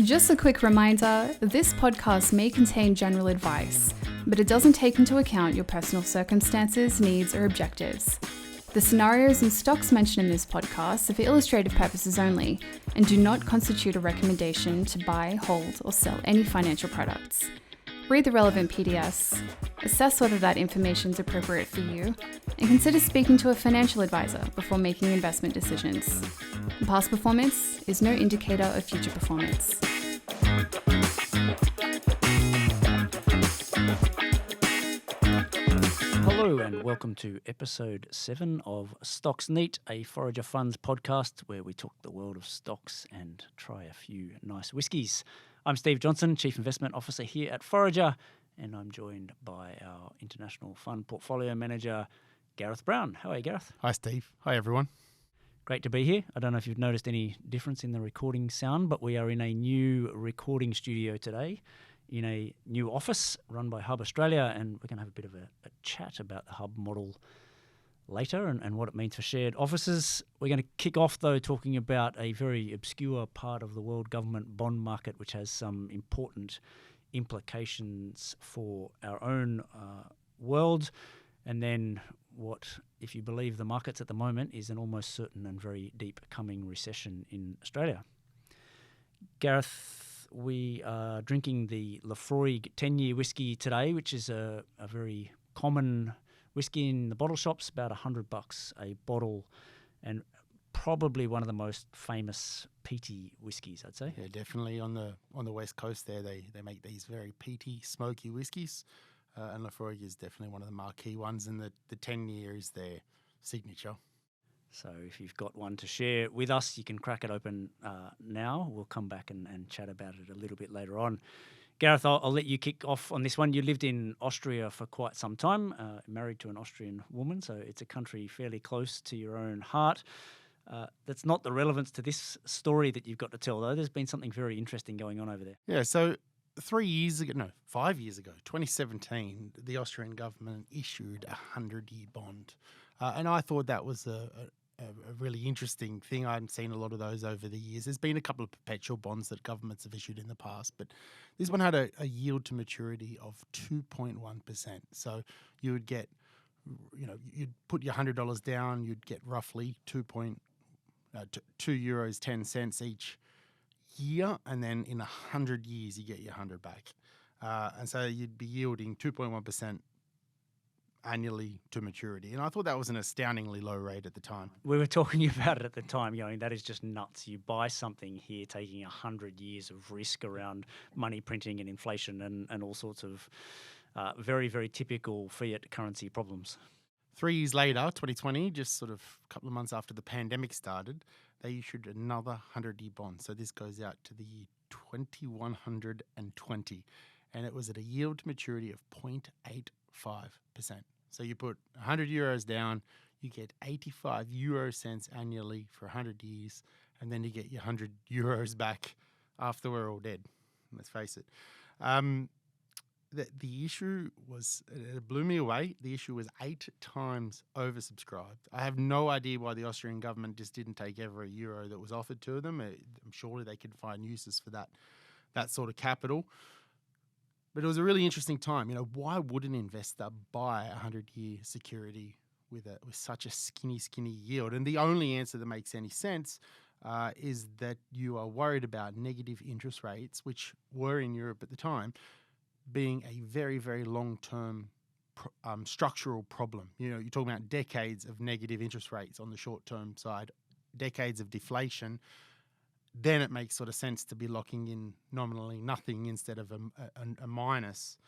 Just a quick reminder, this podcast may contain general advice, but it doesn't take into account your personal circumstances, needs, or objectives. The scenarios and stocks mentioned in this podcast are for illustrative purposes only and do not constitute a recommendation to buy, hold, or sell any financial products. Read the relevant PDS, assess whether that information is appropriate for you, and consider speaking to a financial advisor before making investment decisions. Past performance is no indicator of future performance. Hello and welcome to episode 7 of Stocks Neat, a Forager Funds podcast where we talk the world of stocks and try a few nice whiskies. I'm Steve Johnson, Chief Investment Officer here at Forager, and I'm joined by our International Fund Portfolio Manager, Gareth Brown. How are you, Gareth? Hi, Steve. Hi, everyone. Great to be here. I don't know if you've noticed any difference in the recording sound, but we are in a new recording studio today, in a new office run by WeHubbed Australia, and we're going to have a bit of a chat about the hub model later and what it means for shared offices. We're going to kick off, though, talking about a very obscure part of the world government bond market, which has some important implications for our own world, and then what, if you believe the markets at the moment, is an almost certain and very deep coming recession in Australia. Gareth, we are drinking the Laphroaig 10-year whisky today, which is a very common whisky in the bottle shops, about $100 a bottle, and probably one of the most famous peaty whiskies, I'd say. Yeah, definitely on the west coast there, they make these very peaty, smoky whiskies, and Laphroaig is definitely one of the marquee ones, and the 10-year is their signature. So if you've got one to share with us, you can crack it open now. We'll come back and chat about it a little bit later on. Gareth, I'll let you kick off on this one. You lived in Austria for quite some time, married to an Austrian woman, so it's a country fairly close to your own heart. That's not the relevance to this story that you've got to tell, though. There's been something very interesting going on over there. Yeah, so 5 years ago, 2017, the Austrian government issued a 100-year bond. And I thought that was a really interesting thing. I hadn't seen a lot of those over the years. There's been a couple of perpetual bonds that governments have issued in the past, but this one had a yield to maturity of 2.1%. So you would get, you'd put your $100 down, you'd get roughly €2.10 each year, and then in 100 years you get your 100 back. And so you'd be yielding 2.1% annually to maturity. And I thought that was an astoundingly low rate at the time. We were talking about it at the time, going, that is just nuts. You buy something here taking 100 years of risk around money printing and inflation and all sorts of very, very typical fiat currency problems. 3 years later, 2020, just sort of a couple of months after the pandemic started, they issued another 100-year bond. So this goes out to the year 2120. And it was at a yield to maturity of 0.85%. So you put €100 down, you get 85 euro cents annually for 100 years, and then you get your €100 back after we're all dead. Let's face it. The issue was, it blew me away. The issue was 8 times oversubscribed. I have no idea why the Austrian government just didn't take every euro that was offered to them. I'm sure they could find uses for that sort of capital. But it was a really interesting time. Why would an investor buy a 100-year security with such a skinny yield? And the only answer that makes any sense is that you are worried about negative interest rates, which were in Europe at the time, being a very, very long-term structural problem. You're talking about decades of negative interest rates on the short-term side, decades of deflation. Then it makes sort of sense to be locking in nominally nothing instead of a minus.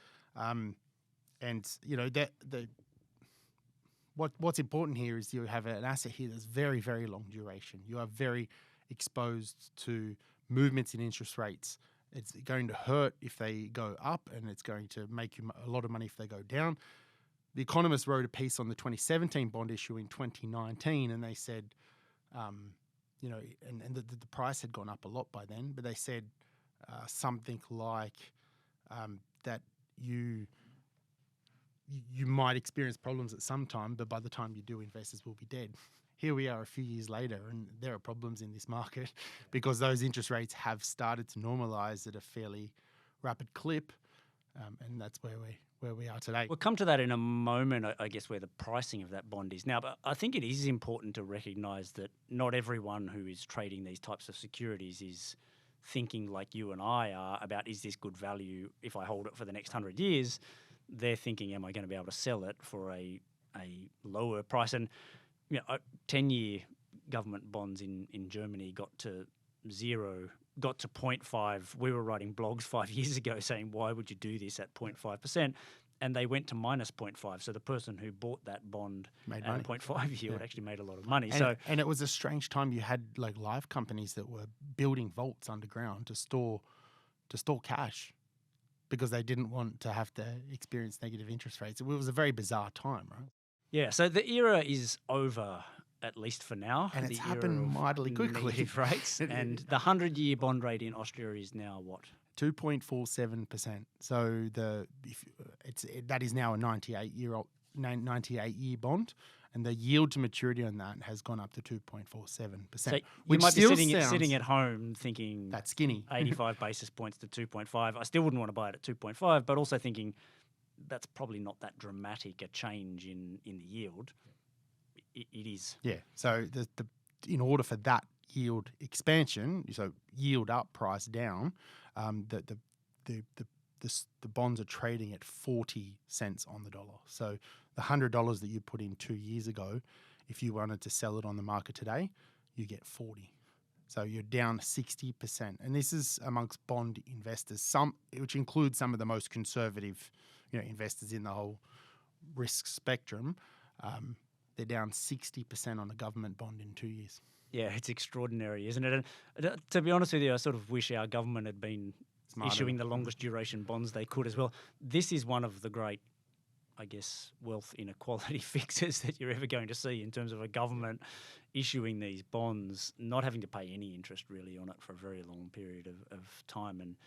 What's important here is you have an asset here that's very, very long duration. You are very exposed to movements in interest rates. It's going to hurt if they go up, and it's going to make you a lot of money if they go down. The Economist wrote a piece on the 2017 bond issue in 2019, and they said, the price had gone up a lot by then, but they said something like that you might experience problems at some time, but by the time you do, investors will be dead. here we are a few years later, and there are problems in this market because those interest rates have started to normalise at a fairly rapid clip, and that's where we are today. We'll come to that in a moment, I guess, where the pricing of that bond is now. But I think it is important to recognise that not everyone who is trading these types of securities is thinking like you and I are about, is this good value if I hold it for the next 100 years? They're thinking, am I going to be able to sell it for a lower price? And 10-year government bonds in Germany got to 0, got to 0.5. We were writing blogs 5 years ago saying, why would you do this at 0.5%? And they went to minus 0.5. So the person who bought that bond at a 0.5 yield actually made a lot of money. And it was a strange time. You had like live companies that were building vaults underground to store cash because they didn't want to have to experience negative interest rates. It was a very bizarre time, right? Yeah, so the era is over, at least for now. And it's happened mightily quickly. Negative rates. And the 100-year bond rate in Austria is now what? 2.47%. So that is now a 98-year bond, and the yield to maturity on that has gone up to 2.47%. So you might be sitting at home thinking that's skinny. 85 basis points to 2.5. I still wouldn't want to buy it at 2.5, but also thinking that's probably not that dramatic a change in the yield. It is. Yeah. So in order for that yield expansion, so yield up, price down, the bonds are trading at 40 cents on the dollar. So the $100 that you put in 2 years ago, if you wanted to sell it on the market today, you get 40. So you're down 60%. And this is amongst bond investors, which includes some of the most conservative investors in the whole risk spectrum. They're down 60% on a government bond in 2 years. Yeah, it's extraordinary, isn't it? And to be honest with you, I sort of wish our government had been issuing the longest duration bonds they could as well. This is one of the great, I guess, wealth inequality fixes that you're ever going to see in terms of a government issuing these bonds, not having to pay any interest really on it for a very long period of time. And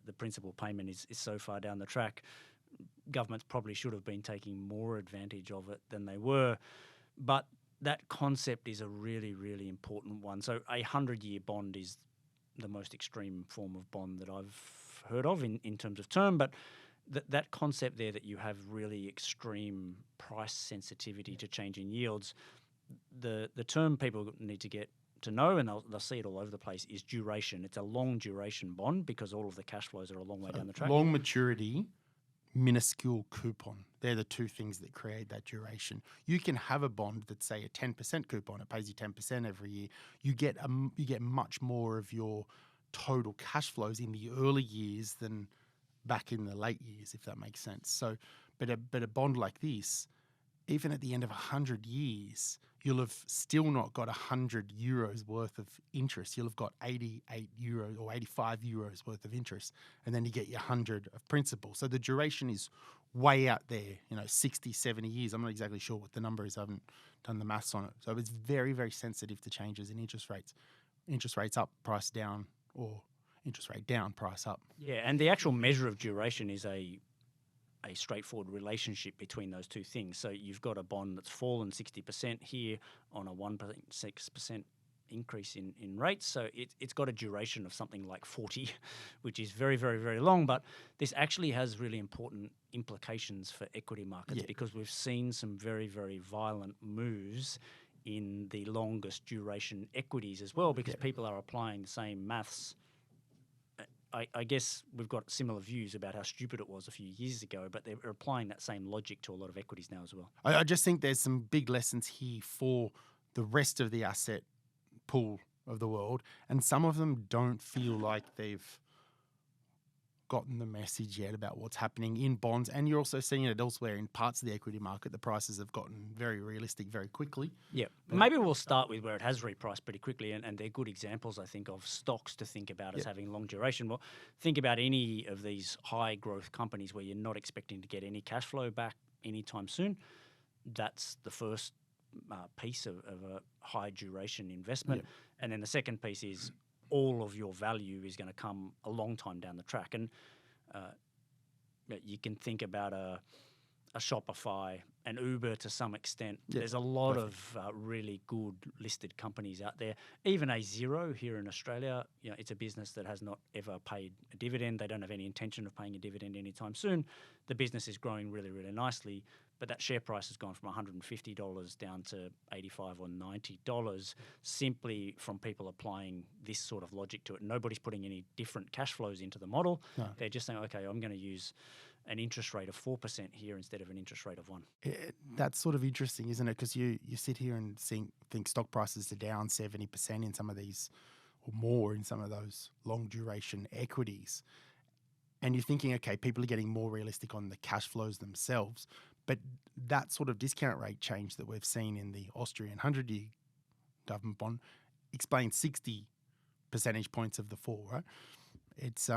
the principal payment is so far down the track. Governments probably should have been taking more advantage of it than they were. But that concept is a really, really important one. So a 100-year bond is the most extreme form of bond that I've heard of in terms of term. But that concept there that you have really extreme price sensitivity to change in yields, the term people need to get to know, and they'll see it all over the place, is duration. It's a long duration bond because all of the cash flows are a long way down the track. Long maturity, minuscule coupon. They're the two things that create that duration. You can have a bond that's, say, a 10% coupon. It pays you 10% every year. You get much more of your total cash flows in the early years than back in the late years, if that makes sense. So, but a bond like this, even at the end of 100 years, you'll have still not got 100 euros worth of interest. You'll have got 88 euros or 85 euros worth of interest, and then you get your 100 of principal. So the duration is way out there, 60, 70 years. I'm not exactly sure what the number is. I haven't done the maths on it. So it's very, very sensitive to changes in interest rates. Interest rates up, price down, or interest rate down, price up. Yeah, and the actual measure of duration is a straightforward relationship between those two things. So you've got a bond that's fallen 60% here on a 1.6% increase in rates. So it's got a duration of something like 40, which is very, very, very long. But this actually has really important implications for equity markets because we've seen some very, very violent moves in the longest duration equities as well because people are applying the same maths. I guess we've got similar views about how stupid it was a few years ago, but they're applying that same logic to a lot of equities now as well. I just think there's some big lessons here for the rest of the asset pool of the world, and some of them don't feel like they've gotten the message yet about what's happening in bonds, and you're also seeing it elsewhere in parts of the equity market. The prices have gotten very realistic very quickly. Yeah, maybe we'll start with where it has repriced pretty quickly, and they're good examples, I think, of stocks to think about as having long duration. Well, think about any of these high growth companies where you're not expecting to get any cash flow back anytime soon. That's the first piece of a high duration investment. And then the second piece is all of your value is going to come a long time down the track. And you can think about a a Shopify, an Uber to some extent. Yeah, There's a lot perfect. of really good listed companies out there. Even a Xero here in Australia, it's a business that has not ever paid a dividend. They don't have any intention of paying a dividend anytime soon. The business is growing really, really nicely, but that share price has gone from $150 down to $85 or $90 simply from people applying this sort of logic to it. Nobody's putting any different cash flows into the model. No. They're just saying, okay, I'm going to use an interest rate of 4% here instead of an interest rate of 1%. That's sort of interesting, isn't it? Because you sit here and think stock prices are down 70% in some of these, or more in some of those long duration equities. And you're thinking, okay, people are getting more realistic on the cash flows themselves. But that sort of discount rate change that we've seen in the Austrian 100-year government bond explains 60 percentage points of the fall, right? It's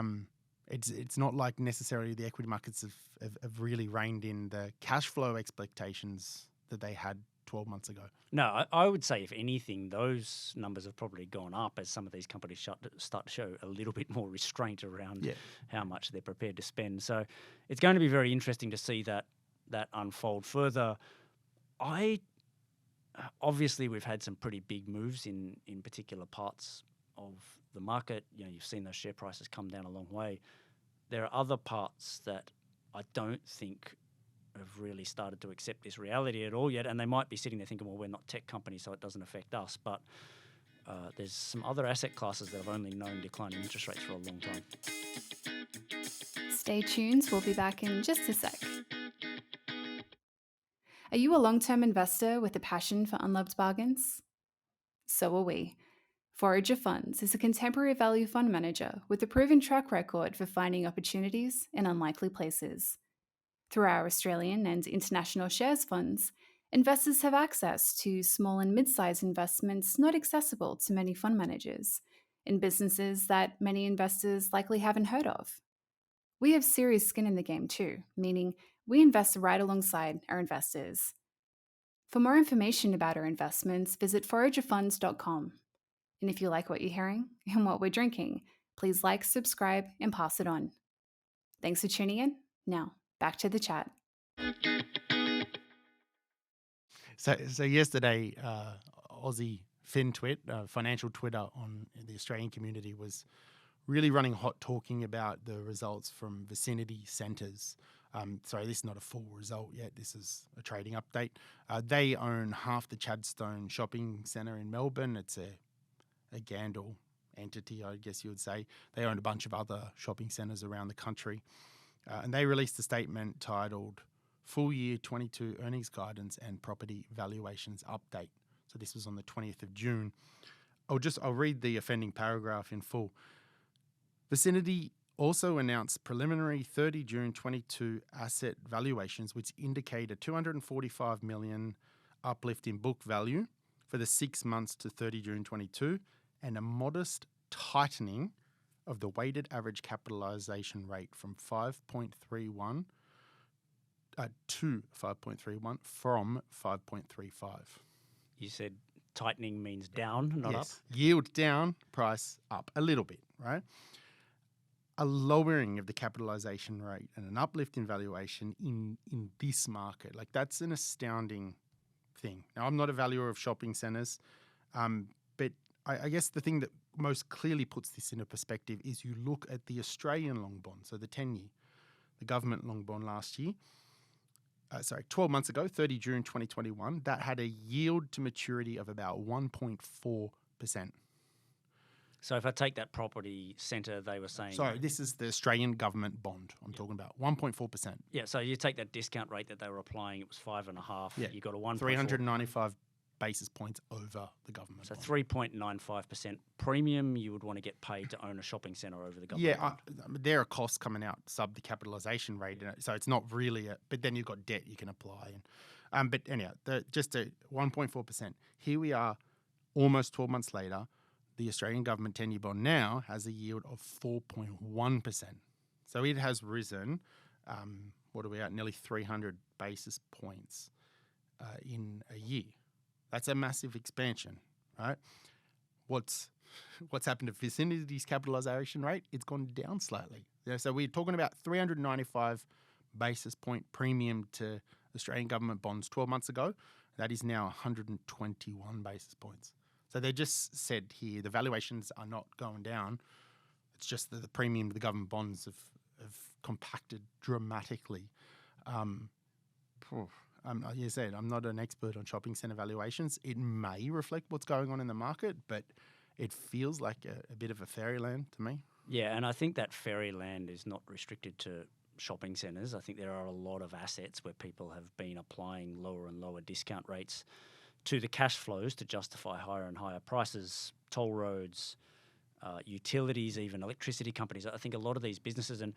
not like necessarily the equity markets have really reined in the cash flow expectations that they had 12 months ago. No, I would say if anything, those numbers have probably gone up as some of these companies start to show a little bit more restraint around how much they're prepared to spend. So it's going to be very interesting to see that unfold further. Obviously we've had some pretty big moves in particular parts of the market. You've seen those share prices come down a long way. There are other parts that I don't think have really started to accept this reality at all yet, and they might be sitting there thinking, well, we're not tech companies, so it doesn't affect us. But there's some other asset classes that have only known declining interest rates for a long time. Stay tuned, we'll be back in just a sec. Are you a long-term investor with a passion for unloved bargains? So are we. Forager Funds is a contemporary value fund manager with a proven track record for finding opportunities in unlikely places. Through our Australian and international shares funds, investors have access to small and mid-sized investments not accessible to many fund managers, in businesses that many investors likely haven't heard of. We have serious skin in the game too, meaning we invest right alongside our investors. For more information about our investments, visit foragerfunds.com. And if you like what you're hearing and what we're drinking, please like, subscribe, and pass it on. Thanks for tuning in. Now, back to the chat. So yesterday, Aussie FinTwit, financial Twitter on the Australian community, was really running hot talking about the results from Vicinity Centres. Sorry, this is not a full result yet. This is a trading update. They own half the Chadstone shopping centre in Melbourne. It's a Gandal entity, I guess you would say. They own a bunch of other shopping centres around the country. And they released a statement titled Full Year 22 Earnings Guidance and Property Valuations Update. So this was on the 20th of June. I'll read the offending paragraph in full. Vicinity also announced preliminary 30 June 22 asset valuations, which indicate a $245 million uplift in book value for the 6 months to 30 June 22 and a modest tightening of the weighted average capitalisation rate from 5.31 to 5.31 from 5.35. You said tightening means down, not up? Yield down, price up a little bit, right? A lowering of the capitalisation rate and an uplift in valuation in this market. Like, that's an astounding thing. Now, I'm not a valuer of shopping centres, but I guess the thing that most clearly puts this into perspective is you look at the Australian long bond, so the 10-year, the government long bond last year, 12 months ago, 30 June 2021, that had a yield to maturity of about 1.4%. So if I take that property centre, they were saying... Sorry, this is the Australian government bond I'm talking about, 1.4%. Yeah, so you take that discount rate that they were applying, it was 5.5. Yeah. You got a 1.4. 395 basis points over the government So bond. 3.95% premium you would want to get paid to own a shopping centre over the government bond. There are costs coming out sub the capitalisation rate, so it's not really but then you've got debt you can apply. But anyhow, just a 1.4%. Here we are almost 12 months later. The Australian government 10-year bond now has a yield of 4.1%. So it has risen, what are we at, nearly 300 basis points in a year. That's a massive expansion, right? What's happened to Vicinity's capitalisation rate? It's gone down slightly. So we're talking about 395 basis point premium to Australian government bonds 12 months ago. That is now 121 basis points. So they just said here the valuations are not going down. It's just that the premium to the government bonds have compacted dramatically. Like you said, I'm not an expert on shopping centre valuations. It may reflect what's going on in the market, but it feels like a bit of a fairyland to me. Yeah, and I think that fairyland is not restricted to shopping centres. I think there are a lot of assets where people have been applying lower and lower discount rates to the cash flows to justify higher and higher prices, toll roads, utilities, even electricity companies. I think a lot of these businesses, and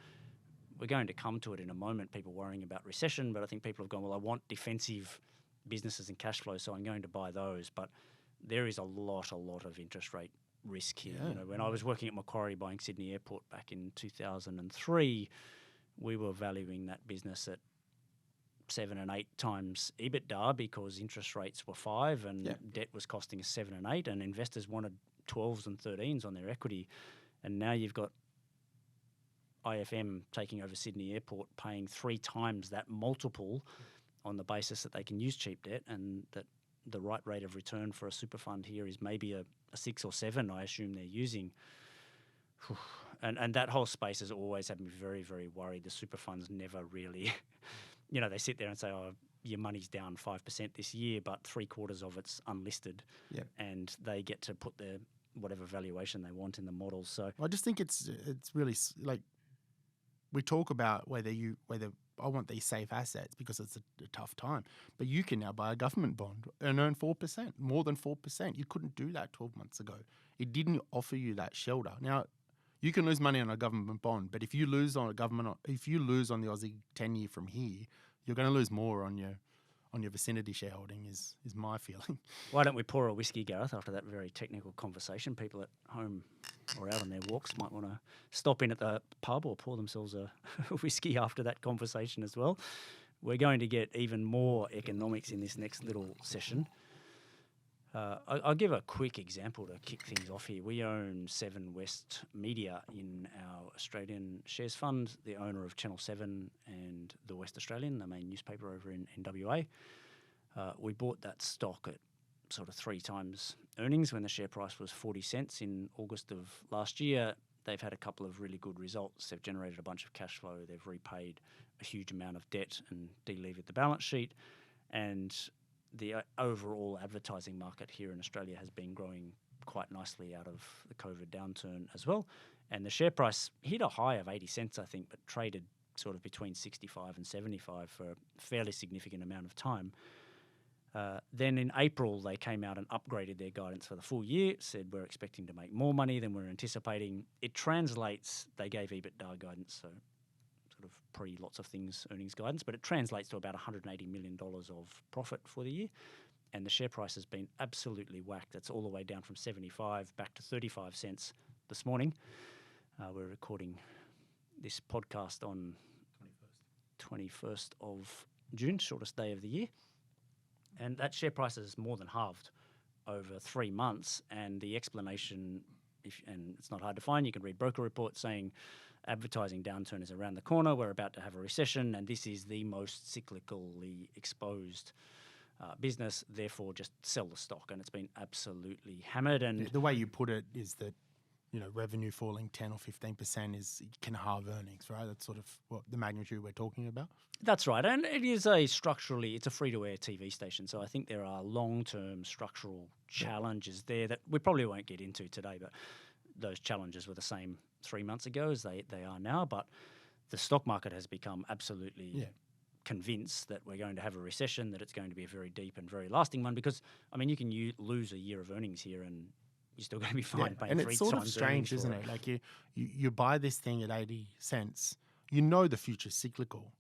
we're going to come to it in a moment, people worrying about recession, but I think people have gone, well, I want defensive businesses and cash flow, so I'm going to buy those. But there is a lot of interest rate risk here. Yeah. You know, when I was working at Macquarie buying Sydney Airport back in 2003, we were valuing that business at 7 and 8 times EBITDA because interest rates were 5 and debt was costing us 7 and 8, and investors wanted 12s and 13s on their equity. And now you've got IFM taking over Sydney Airport, paying 3 times that multiple on the basis that they can use cheap debt, and that the right rate of return for a super fund here is maybe a 6 or 7, I assume they're using. And that whole space has always had me very, very worried. The super funds never really, they sit there and say, oh, your money's down 5% this year, but 3/4 of it's unlisted. Yeah. And they get to put their whatever valuation they want in the model. So I just think it's really like we talk about whether I want these safe assets because it's a tough time, but you can now buy a government bond and earn 4%, more than 4%. You couldn't do that 12 months ago. It didn't offer you that shelter. Now, you can lose money on a government bond, but if you lose on the Aussie 10-year from here, you're going to lose more on your vicinity shareholding is my feeling. Why don't we pour a whiskey, Gareth, after that very technical conversation? People at home or out on their walks might want to stop in at the pub or pour themselves a whiskey after that conversation as well. We're going to get even more economics in this next little session. I'll give a quick example to kick things off here. We own 7 West Media in our Australian shares fund, the owner of Channel 7 and The West Australian, the main newspaper over in WA. We bought that stock at sort of 3 times earnings when the share price was 40 cents in August of last year. They've had a couple of really good results. They've generated a bunch of cash flow. They've repaid a huge amount of debt and delevered the balance sheet. And the overall advertising market here in Australia has been growing quite nicely out of the COVID downturn as well. And the share price hit a high of 80 cents, I think, but traded sort of between 65 and 75 for a fairly significant amount of time. Then in April, they came out and upgraded their guidance for the full year, said we're expecting to make more money than we're anticipating. It translates, they gave EBITDA guidance, so sort of lots of things earnings guidance, but it translates to about $180 million of profit for the year. And the share price has been absolutely whacked. It's all the way down from 75 back to 35 cents this morning. We're recording this podcast on 21st of June, shortest day of the year. And that share price has more than halved over 3 months. And the explanation, and it's not hard to find, you can read broker reports saying advertising downturn is around the corner, we're about to have a recession, and this is the most cyclically exposed business, therefore just sell the stock. And it's been absolutely hammered. And the way you put it is that, revenue falling 10 or 15% can halve earnings, right? That's sort of what the magnitude we're talking about. That's right. And it is it's a free-to-air TV station. So I think there are long-term structural challenges there that we probably won't get into today, but those challenges were the same 3 months ago as they are now. But the stock market has become absolutely convinced that we're going to have a recession, that it's going to be a very deep and very lasting one, because, you can lose a year of earnings here and you're still going to be fine paying 3 times. And it's sort of strange, isn't it? Like you buy this thing at 80 cents, the future's cyclical.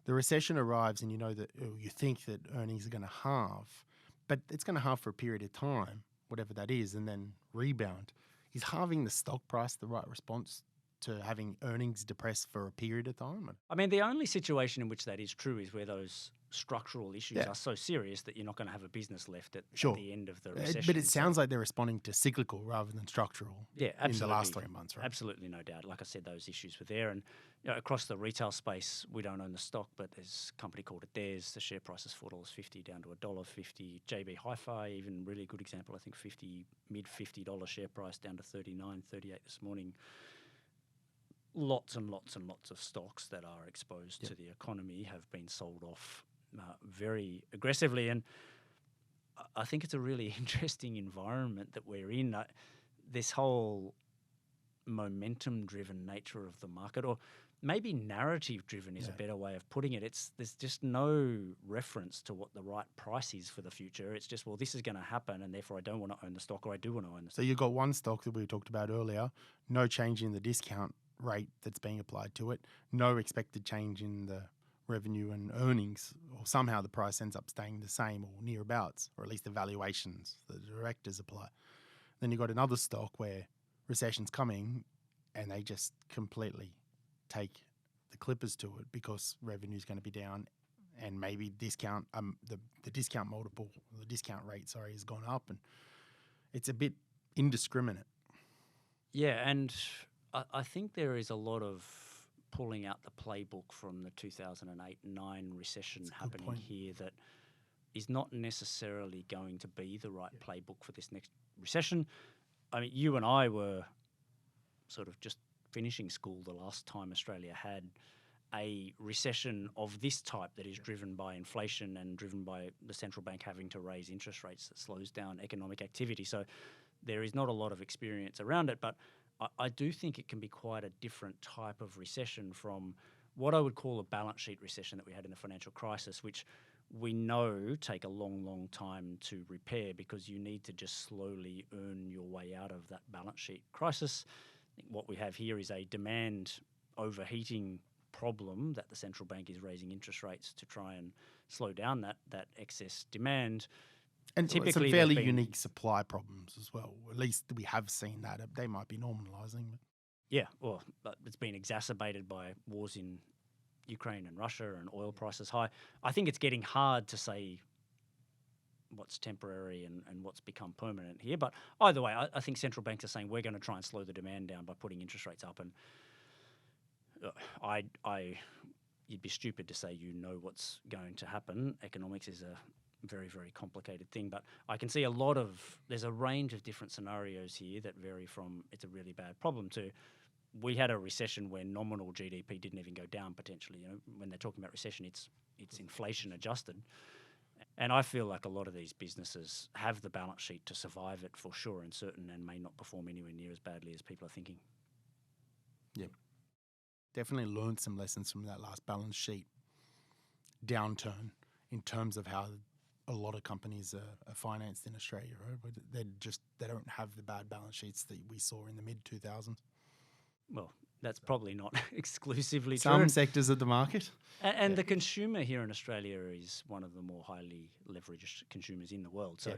The recession arrives and you think that earnings are going to halve, but it's going to halve for a period of time, whatever that is, and then rebound. Is halving the stock price the right response to having earnings depressed for a period of time? The only situation in which that is true is where those structural issues are so serious that you're not going to have a business left at the end of the recession. But it sounds like they're responding to cyclical rather than structural. Yeah, absolutely. In the last 3 months, right? Absolutely, no doubt. Like I said, those issues were there. And across the retail space, we don't own the stock, but there's a company called Adairs. The share price is $4.50 down to $1.50. JB Hi-Fi, even really good example, I think mid $50 share price down to $39.38 this morning. Lots and lots and lots of stocks that are exposed to the economy have been sold off very aggressively, and I think it's a really interesting environment that we're in. This whole momentum-driven nature of the market, or maybe narrative-driven is a better way of putting it. There's just no reference to what the right price is for the future. It's just, well, this is going to happen, and therefore I don't want to own the stock, or I do want to own the stock. So you've got one stock that we talked about earlier, no change in the discount rate that's being applied to it, no expected change in the revenue and earnings, or somehow the price ends up staying the same or nearabouts, or at least the valuations the directors apply. Then you've got another stock where recession's coming and they just completely take the clippers to it because revenue's going to be down, and maybe discount the discount multiple, the discount rate, has gone up, and it's a bit indiscriminate. Yeah, and I think there is a lot of pulling out the playbook from the 2008-9 recession happening here that is not necessarily going to be the right playbook for this next recession. I mean, you and I were sort of just finishing school the last time Australia had a recession of this type that is driven by inflation and driven by the central bank having to raise interest rates that slows down economic activity. So there is not a lot of experience around it, but I do think it can be quite a different type of recession from what I would call a balance sheet recession that we had in the financial crisis, which we know take a long, long time to repair because you need to just slowly earn your way out of that balance sheet crisis. I think what we have here is a demand overheating problem that the central bank is raising interest rates to try and slow down that excess demand. And typically some fairly unique supply problems as well. At least we have seen that. They might be normalising. Yeah, well, it's been exacerbated by wars in Ukraine and Russia and oil prices high. I think it's getting hard to say what's temporary and what's become permanent here. But either way, I think central banks are saying we're going to try and slow the demand down by putting interest rates up. And you'd be stupid to say you know what's going to happen. Economics is a very, very complicated thing, but I can see there's a range of different scenarios here that vary from it's a really bad problem to we had a recession where nominal GDP didn't even go down potentially. When they're talking about recession, it's inflation adjusted. And I feel like a lot of these businesses have the balance sheet to survive it for sure and certain, and may not perform anywhere near as badly as people are thinking. Yeah. Definitely learned some lessons from that last balance sheet downturn in terms of how a lot of companies are financed in Australia, right? But they don't have the bad balance sheets that we saw in the mid-2000s. Well, that's probably not exclusively true. Some sectors of the market. And the consumer here in Australia is one of the more highly leveraged consumers in the world. So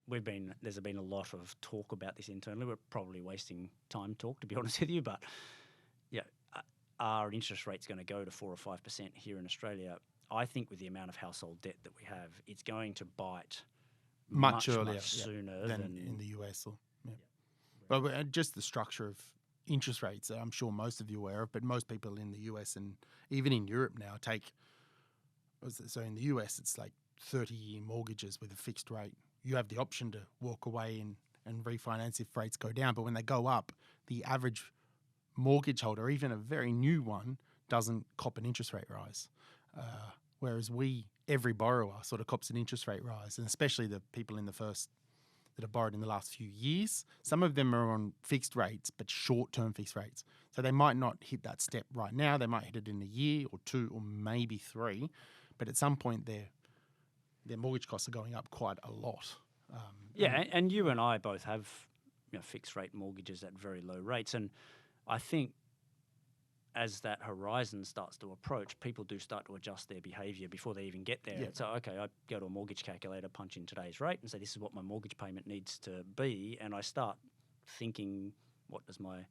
there's been a lot of talk about this internally. We're probably wasting time to be honest with you. But are interest rates going to go to 4 or 5% here in Australia? I think with the amount of household debt that we have, it's going to bite much earlier, much sooner than in the US. But just the structure of interest rates, I'm sure most of you are aware of, but most people in the US and even in Europe now so in the US it's like 30-year mortgages with a fixed rate. You have the option to walk away and refinance if rates go down, but when they go up, the average mortgage holder, even a very new one, doesn't cop an interest rate rise. Whereas every borrower sort of cops an interest rate rise, and especially the people that have borrowed in the last few years. Some of them are on fixed rates, but short-term fixed rates. So they might not hit that step right now. They might hit it in a year or 2 or maybe 3. But at some point, their mortgage costs are going up quite a lot. And you and I both have fixed-rate mortgages at very low rates. And I think as that horizon starts to approach, people do start to adjust their behaviour before they even get there. Yeah. So, okay, I go to a mortgage calculator, punch in today's rate and say this is what my mortgage payment needs to be, and I start thinking what does my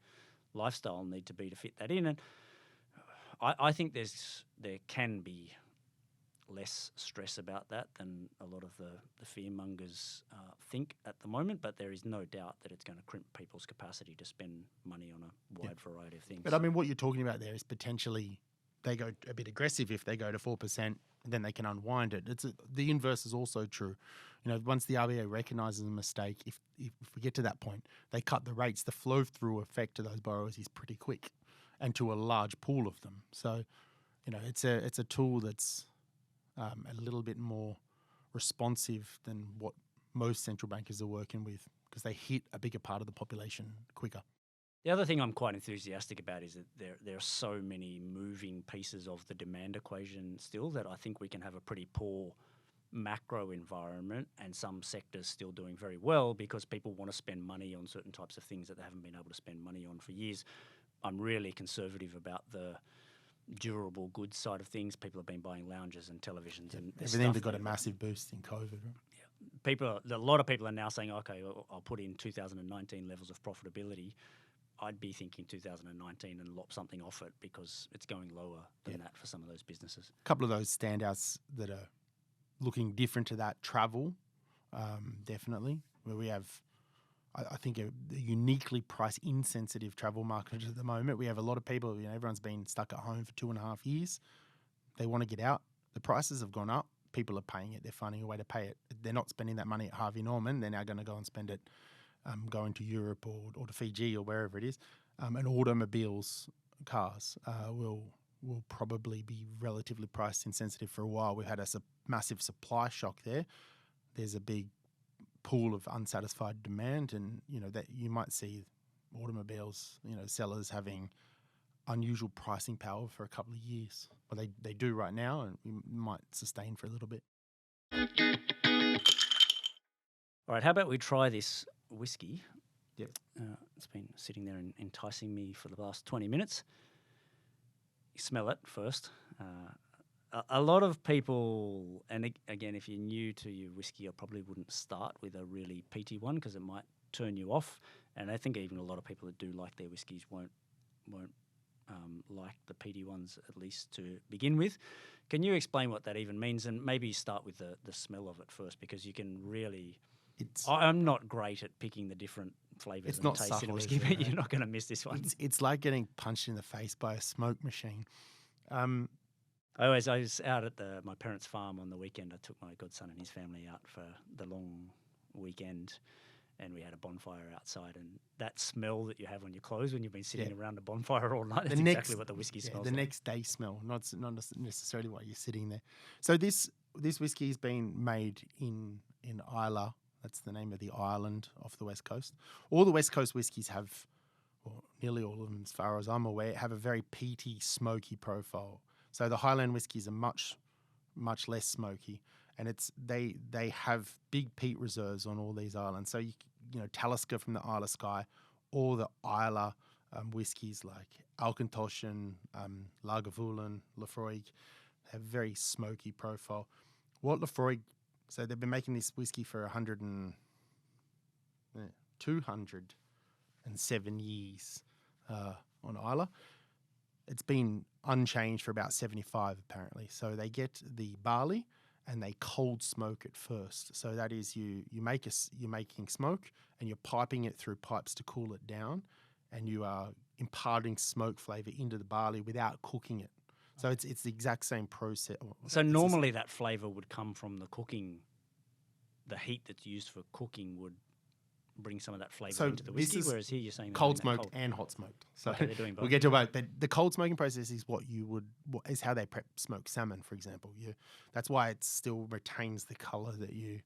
lifestyle need to be to fit that in. And I think there can be less stress about that than a lot of the fearmongers think at the moment, but there is no doubt that it's going to crimp people's capacity to spend money on a wide variety of things. But I mean, what you're talking about there is potentially they go a bit aggressive if they go to 4%, and then they can unwind it. The inverse is also true. You know, once the RBA recognises a mistake, if we get to that point, they cut the rates. The flow-through effect to those borrowers is pretty quick, and to a large pool of them. So, you know, it's a tool that's a little bit more responsive than what most central bankers are working with, because they hit a bigger part of the population quicker. The other thing I'm quite enthusiastic about is that there are so many moving pieces of the demand equation still that I think we can have a pretty poor macro environment and some sectors still doing very well because people want to spend money on certain types of things that they haven't been able to spend money on for years. I'm really conservative about the durable goods side of things. People have been buying lounges and televisions and everything that got a massive boost in COVID. Right? A lot of people are now saying, okay, I'll put in 2019 levels of profitability. I'd be thinking 2019 and lop something off it because it's going lower than that for some of those businesses. A couple of those standouts that are looking different to that, travel, definitely, where we have, I think, a uniquely price insensitive travel market at the moment. We have a lot of people, you know, everyone's been stuck at home for 2.5 years. They want to get out. The prices have gone up. People are paying it. They're finding a way to pay it. They're not spending that money at Harvey Norman. They're now going to go and spend it going to Europe or to Fiji or wherever it is. And automobiles, cars will probably be relatively price insensitive for a while. We've had a massive supply shock there. There's a big pool of unsatisfied demand, and you know that you might see automobiles, you know, sellers having unusual pricing power for a couple of years. Well, they do right now, and we might sustain for a little bit. All right, how about we try this whiskey? Yep. It's been sitting there and enticing me for the last 20 minutes. You smell it first. A lot of people, and again, if you're new to your whiskey, I probably wouldn't start with a really peaty one because it might turn you off. And I think even a lot of people that do like their whiskies won't like the peaty ones, at least to begin with. Can you explain what that even means? And maybe start with the smell of it first, because you can really... I'm not great at picking the different flavours and tastes in a whiskey, but you're not going to miss this one. It's like getting punched in the face by a smoke machine. I was out at my parents' farm on the weekend. I took my godson and his family out for the long weekend, and we had a bonfire outside. And that smell that you have on your clothes when you've been sitting around a bonfire all night, that's exactly what the whiskey smells like. The next day smell, not necessarily while you're sitting there. So this whiskey has been made in Islay. That's the name of the island off the West Coast. All the West Coast whiskies have, well, nearly all of them, as far as I'm aware, have a very peaty, smoky profile. So the Highland whiskies are much, much less smoky, and they have big peat reserves on all these islands. So you know, Talisker from the Isle of Skye, all the Islay whiskies like Alkentoshan, Lagavulin, Laphroaig have very smoky profile. What Laphroaig, so they've been making this whiskey for 207 years on Islay. It's been unchanged for about 75 apparently. So they get the barley and they cold smoke it first. So that is you're making smoke and you're piping it through pipes to cool it down, and you are imparting smoke flavour into the barley without cooking it. So it's the exact same process. So normally that flavour would come from the cooking. The heat that's used for cooking would bring some of that flavour into the whiskey, whereas here you're saying cold smoked and hot smoked. So okay, they're doing both. We'll get to both. But the cold smoking process is is how they prep smoked salmon, for example. That's why it still retains the colour that you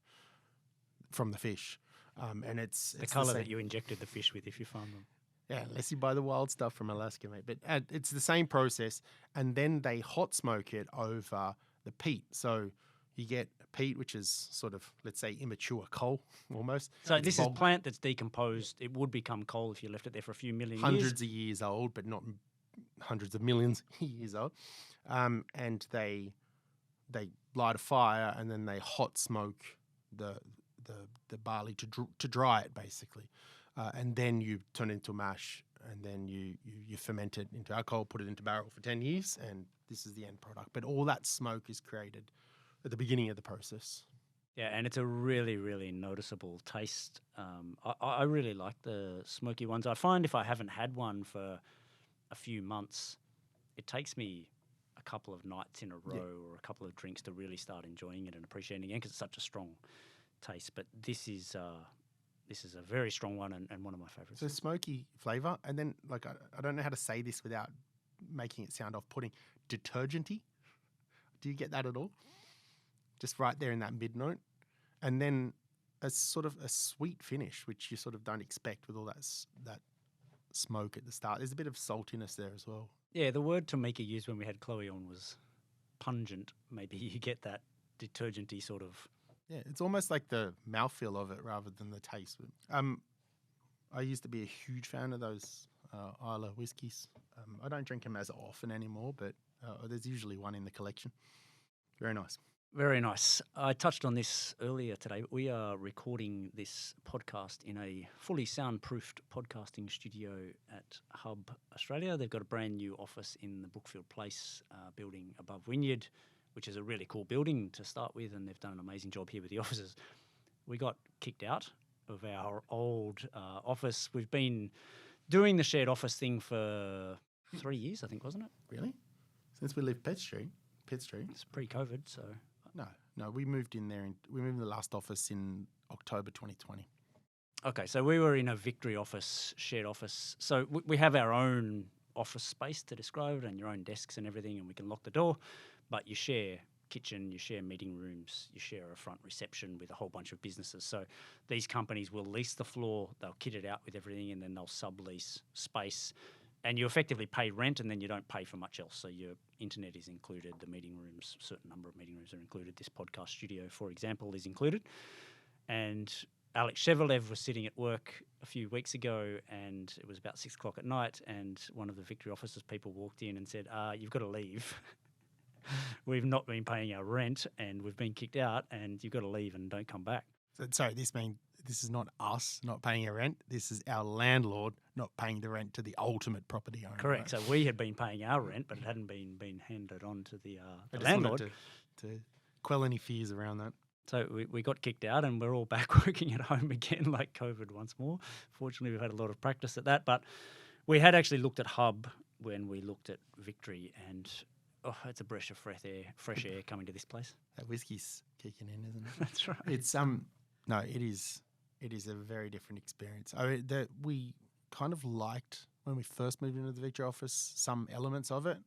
from the fish, and it's the colour that you injected the fish with if you farm them. Yeah, unless you buy the wild stuff from Alaska, mate. But it's the same process, and then they hot smoke it over the peat. So you get peat, which is sort of, let's say, immature coal almost. So this is plant that's decomposed. It would become coal if you left it there for a few million hundreds of years old, but not hundreds of millions of years old. And they light a fire, and then they hot smoke the barley to dry it, basically. And then you turn it into mash, and then you ferment it into alcohol, put it into barrel for 10 years, and this is the end product. But all that smoke is created at the beginning of the process. Yeah, and it's a really, really noticeable taste. I really like the smoky ones. I find if I haven't had one for a few months, it takes me a couple of nights in a row or a couple of drinks to really start enjoying it and appreciating it because it's such a strong taste. But this is a very strong one and one of my favourites. So smoky flavour, and then like I don't know how to say this without making it sound off-putting. Detergenty. Do you get that at all? Just right there in that mid note, and then a sort of a sweet finish, which you sort of don't expect with all that smoke at the start. There's a bit of saltiness there as well. Yeah, the word Tamika used when we had Chloe on was pungent. Maybe you get that detergenty sort of. Yeah, it's almost like the mouthfeel of it rather than the taste. I used to be a huge fan of those Islay whiskies. I don't drink them as often anymore, but there's usually one in the collection. Very nice. Very nice. I touched on this earlier today. But we are recording this podcast in a fully soundproofed podcasting studio at Hub Australia. They've got a brand new office in the Brookfield Place building above Wynyard, which is a really cool building to start with, and they've done an amazing job here with the offices. We got kicked out of our old office. We've been doing the shared office thing for 3 years, I think, wasn't it? Really? Since we lived Pitt Street. It's pre-COVID, so... No, we moved in there. We moved in the last office in October 2020. Okay, so we were in a Victory office, shared office. So we have our own office space to describe it and your own desks and everything, and we can lock the door, but you share kitchen, you share meeting rooms, you share a front reception with a whole bunch of businesses. So these companies will lease the floor, they'll kit it out with everything, and then they'll sublease space. And you effectively pay rent and then you don't pay for much else. So your internet is included, the meeting rooms, a certain number of meeting rooms are included. This podcast studio, for example, is included. And Alex Chevrolev was sitting at work a few weeks ago and it was about 6 o'clock at night and one of the Victory offices people walked in and said, you've got to leave. We've not been paying our rent and we've been kicked out and you've got to leave and don't come back. So, sorry, this is not us not paying our rent. This is our landlord not paying the rent to the ultimate property owner. Correct. Right? So we had been paying our rent, but it hadn't been handed on to the I just landlord. wanted to quell any fears around that. So we got kicked out and we're all back working at home again like COVID once more. Fortunately, we've had a lot of practice at that. But we had actually looked at Hub when we looked at Victory and it's a breath of fresh air coming to this place. That whiskey's kicking in, isn't it? That's right. It's no, it is a very different experience. We kind of liked when we first moved into the Victory office some elements of it,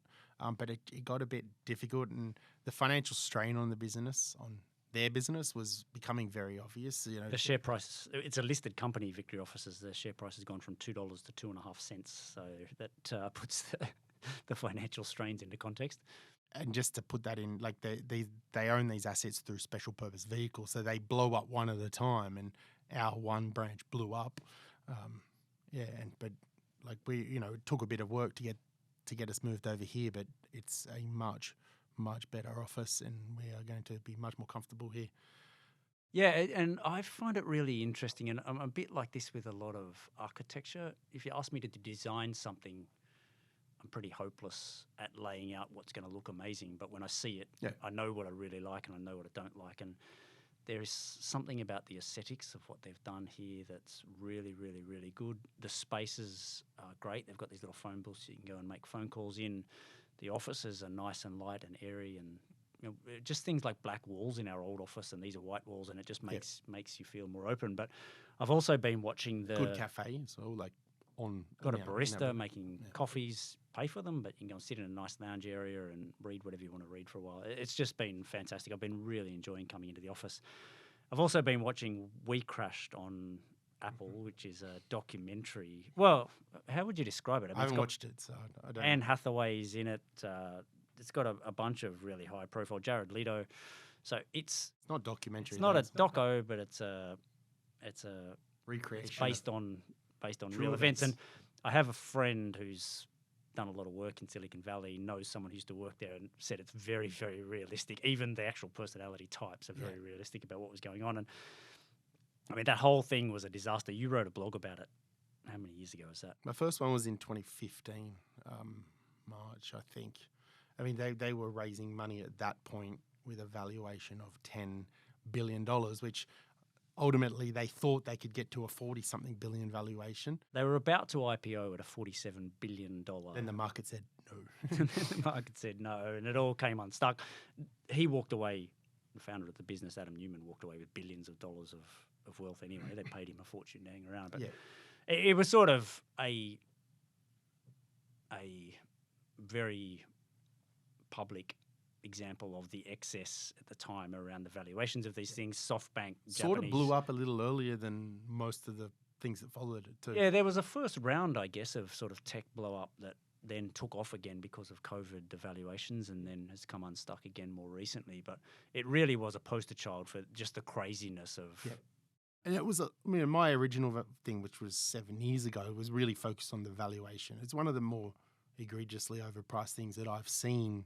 but it got a bit difficult, and the financial strain on their business was becoming very obvious. You know, the share price, it's a listed company, Victory offices. The share price has gone from $2 to 2.5 cents. So that puts the financial strains into context. And just to put that in, like they own these assets through special purpose vehicles, so they blow up one at a time, and our one branch blew up. But like it took a bit of work to get us moved over here, but it's a much better office, and we are going to be much more comfortable here. Yeah, and I find it really interesting, and I'm a bit like this with a lot of architecture. If you ask me to design something, I'm pretty hopeless at laying out what's going to look amazing. But when I see it, I know what I really like and I know what I don't like. And there is something about the aesthetics of what they've done here that's really, really, really good. The spaces are great. They've got these little phone booths you can go and make phone calls in. The offices are nice and light and airy, and just things like black walls in our old office, and these are white walls, and it just makes you feel more open. But I've also been watching the good cafe, so like got a barista making coffees, pay for them, but you can go and sit in a nice lounge area and read whatever you want to read for a while. It's just been fantastic. I've been really enjoying coming into the office. I've also been watching We Crashed on Apple, which is a documentary. Well, how would you describe it? I haven't watched it, so I don't. Anne Hathaway's in it. It's got a bunch of really high profile. Jared Leto. So it's not documentary. It's not a doco, but it's a recreation. It's based on real events. And I have a friend who's done a lot of work in Silicon Valley, knows someone who used to work there, and said it's very, very realistic. Even the actual personality types are very realistic about what was going on. And I mean, that whole thing was a disaster. You wrote a blog about it. How many years ago was that? My first one was in 2015, March, I think. I mean, they were raising money at that point with a valuation of $10 billion, which ultimately they thought they could get to a 40-something billion valuation. They were about to IPO at a $47 billion. Then the market said no. The market said no, and it all came unstuck. He walked away, the founder of the business, Adam Newman, walked away with billions of dollars of wealth anyway. They paid him a fortune hanging around. But it was sort of a very public example of the excess at the time around the valuations of these things. SoftBank, sort of blew up a little earlier than most of the things that followed it too. Yeah, there was a first round, I guess, of sort of tech blow up that then took off again because of COVID, the valuations, and then has come unstuck again more recently. But it really was a poster child for just the craziness of... Yeah. And it was, my original thing, which was 7 years ago, was really focused on the valuation. It's one of the more egregiously overpriced things that I've seen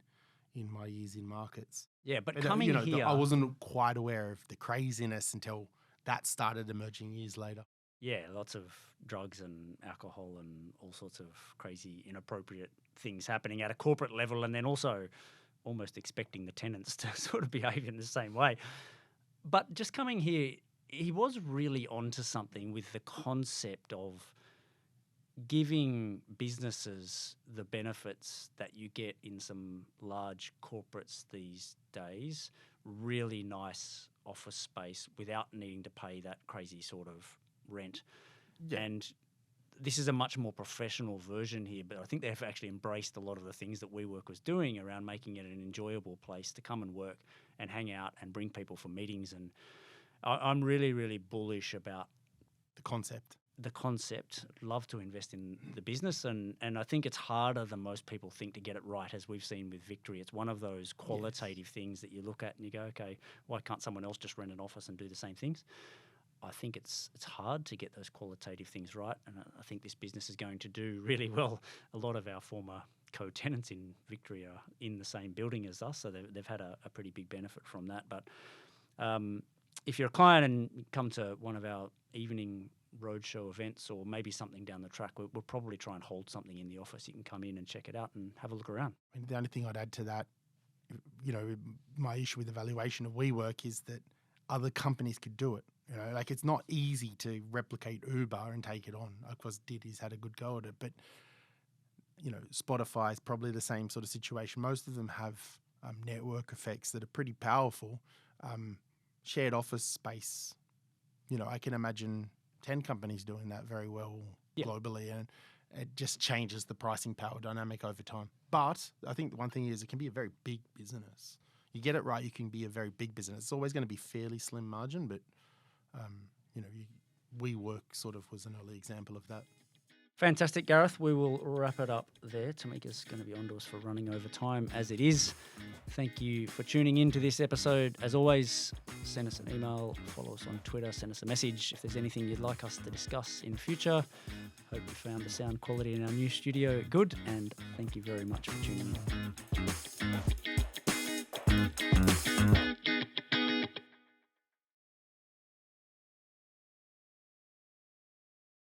in my years in markets. Yeah, but coming here... I wasn't quite aware of the craziness until that started emerging years later. Yeah, lots of drugs and alcohol and all sorts of crazy, inappropriate things happening at a corporate level, and then also almost expecting the tenants to sort of behave in the same way. But just coming here, he was really onto something with the concept of giving businesses the benefits that you get in some large corporates these days, really nice office space without needing to pay that crazy sort of rent. Yeah. And this is a much more professional version here, but I think they've actually embraced a lot of the things that WeWork was doing around making it an enjoyable place to come and work and hang out and bring people for meetings. And I'm really, really bullish about the concept. Love to invest in the business, and I think it's harder than most people think to get it right, as we've seen with Victory. It's one of those qualitative things that you look at and you go, okay, why can't someone else just rent an office and do the same things? I think it's hard to get those qualitative things right, and I think this business is going to do really well. A lot of our former co-tenants in Victory are in the same building as us, so they've had a pretty big benefit from that. But if you're a client and come to one of our evening roadshow events or maybe something down the track, we'll probably try and hold something in the office. You can come in and check it out and have a look around. I mean, the only thing I'd add to that, my issue with the valuation of WeWork is that other companies could do it. Like it's not easy to replicate Uber and take it on. Of course, Diddy's had a good go at it, but Spotify is probably the same sort of situation. Most of them have network effects that are pretty powerful. Shared office space, I can imagine 10 companies doing that very well globally, and it just changes the pricing power dynamic over time. But I think the one thing is it can be a very big business. You get it right, you can be a very big business. It's always going to be fairly slim margin, but WeWork sort of was an early example of that. Fantastic, Gareth. We will wrap it up there. Tamika's going to be on to us for running over time as it is. Thank you for tuning in to this episode. As always, send us an email, follow us on Twitter, send us a message if there's anything you'd like us to discuss in future. Hope you found the sound quality in our new studio good, and thank you very much for tuning in.